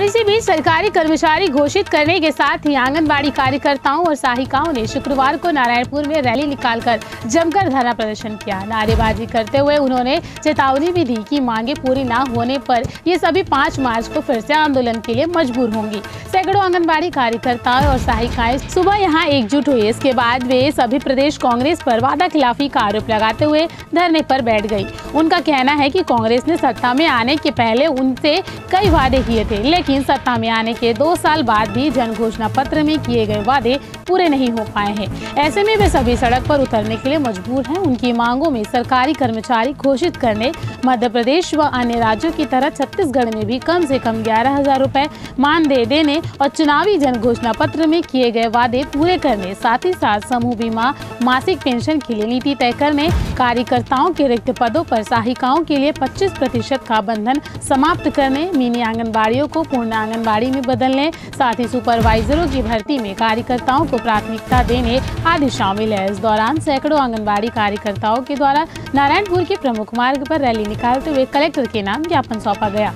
इसी बीच सरकारी कर्मचारी घोषित करने के साथ ही आंगनबाड़ी कार्यकर्ताओं और सहायिकाओं ने शुक्रवार को नारायणपुर में रैली निकालकर जमकर धरना प्रदर्शन किया। नारेबाजी करते हुए उन्होंने चेतावनी भी दी कि मांगे पूरी न होने पर ये सभी 5 मार्च को फिर से आंदोलन के लिए मजबूर होंगी। सैकड़ों आंगनबाड़ी कार्यकर्ताओं और सहायिकाएं सुबह यहाँ एकजुट हुई। इसके बाद वे सभी प्रदेश कांग्रेस पर वादा खिलाफी का आरोप लगाते हुए धरने पर बैठ गई। उनका कहना है कि कांग्रेस ने सत्ता में आने के पहले उनसे कई वादे किए थे, लेकिन सत्ता में आने के 2 साल बाद भी जन घोषणा पत्र में किए गए वादे पूरे नहीं हो पाए हैं। ऐसे में वे सभी सड़क पर उतरने के लिए मजबूर हैं। उनकी मांगों में सरकारी कर्मचारी घोषित करने, मध्य प्रदेश व अन्य राज्यों की तरह छत्तीसगढ़ में भी कम से कम 11,000 रुपए मानदेय देने और चुनावी जन घोषणा पत्र में किए गए वादे पूरे करने, साथ ही साथ समूह बीमा, मासिक पेंशन के लिए नीति तय करने, कार्यकर्ताओं के रिक्त पदों पर सहायिकाओं के लिए 25% का बंधन समाप्त करने, मिनी आंगनबाड़ियों को पूर्ण आंगनबाड़ी में बदलने, साथ ही सुपरवाइजरों की भर्ती में कार्यकर्ताओं को प्राथमिकता देने आदि शामिल है। इस दौरान सैकड़ों आंगनबाड़ी कार्यकर्ताओं के द्वारा नारायणपुर के प्रमुख मार्ग पर रैली निकालते हुए कलेक्टर के नाम ज्ञापन सौंपा गया।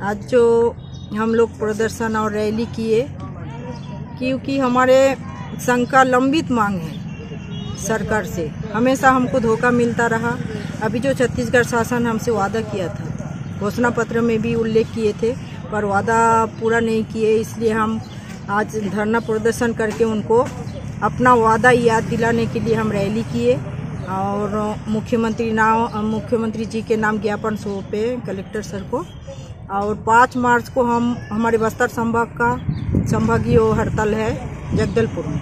आज जो हम लोग प्रदर्शन और रैली किए, क्योंकि हमारे संघ का लंबित मांग है सरकार से, हमेशा हमको धोखा मिलता रहा। अभी जो छत्तीसगढ़ शासन हमसे वादा किया था, घोषणा पत्र में भी उल्लेख किए थे, पर वादा पूरा नहीं किए। इसलिए हम आज धरना प्रदर्शन करके उनको अपना वादा याद दिलाने के लिए हम रैली किए और मुख्यमंत्री जी के नाम ज्ञापन सौंपे कलेक्टर सर को। और 5 मार्च को हम हमारे बस्तर संभाग का संभागीय हड़ताल है जगदलपुर में,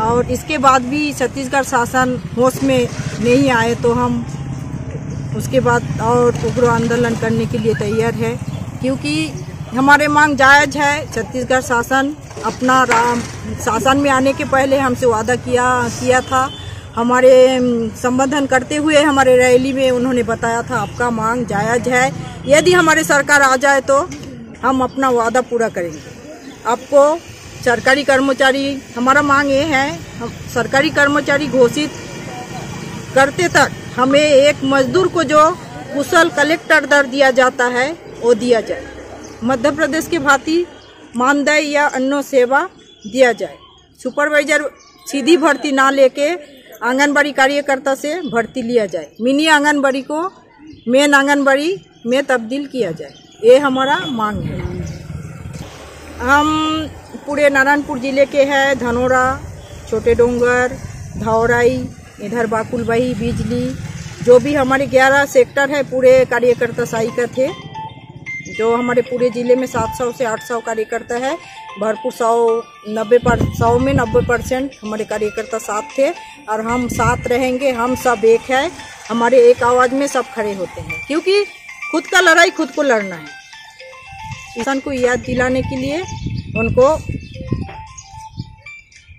और इसके बाद भी छत्तीसगढ़ शासन होश में नहीं आए तो हम उसके बाद और उग्र आंदोलन करने के लिए तैयार है, क्योंकि हमारे मांग जायज है। छत्तीसगढ़ शासन अपना शासन में आने के पहले हमसे वादा किया था। हमारे संबोधन करते हुए हमारे रैली में उन्होंने बताया था आपका मांग जायज है, यदि हमारे सरकार आ जाए तो हम अपना वादा पूरा करेंगे। आपको सरकारी कर्मचारी, हमारा मांग ये है, हम सरकारी कर्मचारी घोषित करते तक हमें एक मजदूर को जो कुशल कलेक्टर दर दिया जाता है वो दिया जाए, मध्य प्रदेश की भांति मानदेय या अन्य सेवा दिया जाए। सुपरवाइजर सीधी भर्ती ना लेके आंगनबाड़ी कार्यकर्ता से भर्ती लिया जाए, मिनी आंगनबाड़ी को मेन आंगनबाड़ी में तब्दील किया जाए, ये हमारा मांग है। हम पूरे नारायणपुर जिले के हैं, धनोरा, छोटे डोंगर, धौराई, इधर बाकुलबाही, बिजली, जो भी हमारे 11 सेक्टर है, पूरे कार्यकर्ता सहायिका थे। जो हमारे पूरे जिले में 700 से 800 कार्यकर्ता है, भरपूर 100 में 90% हमारे कार्यकर्ता साथ थे और हम साथ रहेंगे। हम सब एक है, हमारे एक आवाज में सब खड़े होते हैं, क्योंकि खुद का लड़ाई खुद को लड़ना है। किसान को याद दिलाने के लिए उनको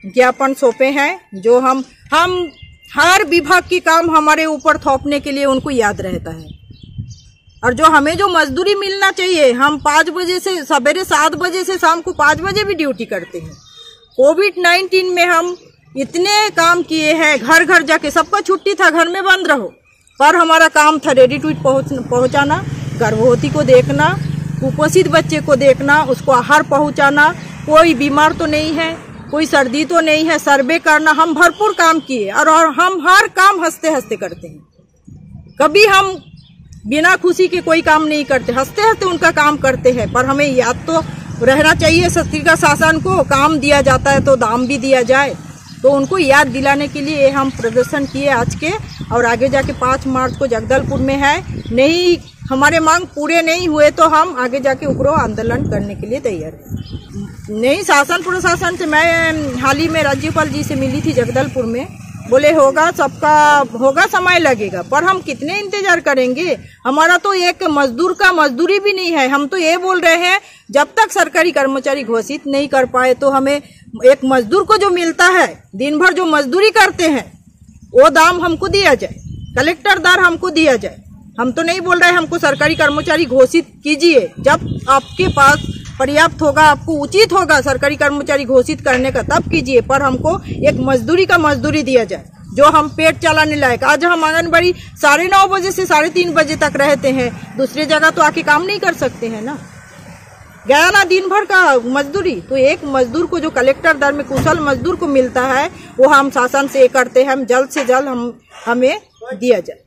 ज्ञापन सौंपे हैं, जो हम हर विभाग की काम हमारे ऊपर थोपने के लिए उनको याद रहता है। और जो हमें जो मजदूरी मिलना चाहिए, हम 5 बजे से सवेरे 7 बजे से शाम को 5 बजे भी ड्यूटी करते हैं। कोविड-19 में हम इतने काम किए हैं, घर घर जाके, सबका छुट्टी था, घर में बंद रहो, पर हमारा काम था रेडी टू ईट पहुँचाना, गर्भवती को देखना, कुपोषित बच्चे को देखना, उसको आहार पहुँचाना, कोई बीमार तो नहीं है, कोई सर्दी तो नहीं है, सर्वे करना। हम भरपूर काम किए और हम हर काम हंसते हंसते करते हैं। कभी हम बिना खुशी के कोई काम नहीं करते, हंसते हंसते उनका काम करते हैं। पर हमें याद तो रहना चाहिए, छत्तीसगढ़ शासन को काम दिया जाता है तो दाम भी दिया जाए, तो उनको याद दिलाने के लिए हम प्रदर्शन किए आज के। और आगे जाके 5 मार्च को जगदलपुर में है, नहीं हमारे मांग पूरे नहीं हुए तो हम आगे जाके उग्र आंदोलन करने के लिए तैयार हैं। नहीं, शासन प्रशासन से मैं हाल ही में राज्यपाल जी से मिली थी जगदलपुर में, बोले होगा, सबका होगा, समय लगेगा, पर हम कितने इंतजार करेंगे। हमारा तो एक मजदूर का मजदूरी भी नहीं है। हम तो ये बोल रहे हैं, जब तक सरकारी कर्मचारी घोषित नहीं कर पाए तो हमें एक मजदूर को जो मिलता है, दिन भर जो मजदूरी करते हैं, वो दाम हमको दिया जाए, कलेक्टर दर हमको दिया जाए। हम तो नहीं बोल रहे हमको सरकारी कर्मचारी घोषित कीजिए, जब आपके पास पर्याप्त होगा, आपको उचित होगा सरकारी कर्मचारी घोषित करने का, तब कीजिए, पर हमको एक मजदूरी का मजदूरी दिया जाए। जो हम पेट चलाने लायक। आज हम आंगनबाड़ी 9:30 बजे से 3:30 बजे तक रहते हैं, दूसरी जगह तो आके काम नहीं कर सकते हैं ना। गया ना दिन भर का मजदूरी, तो एक मजदूर को जो कलेक्टर दर में कुशल मजदूर को मिलता है वो हम शासन से करते हैं, हम जल्द से जल्द हमें दिया जाए।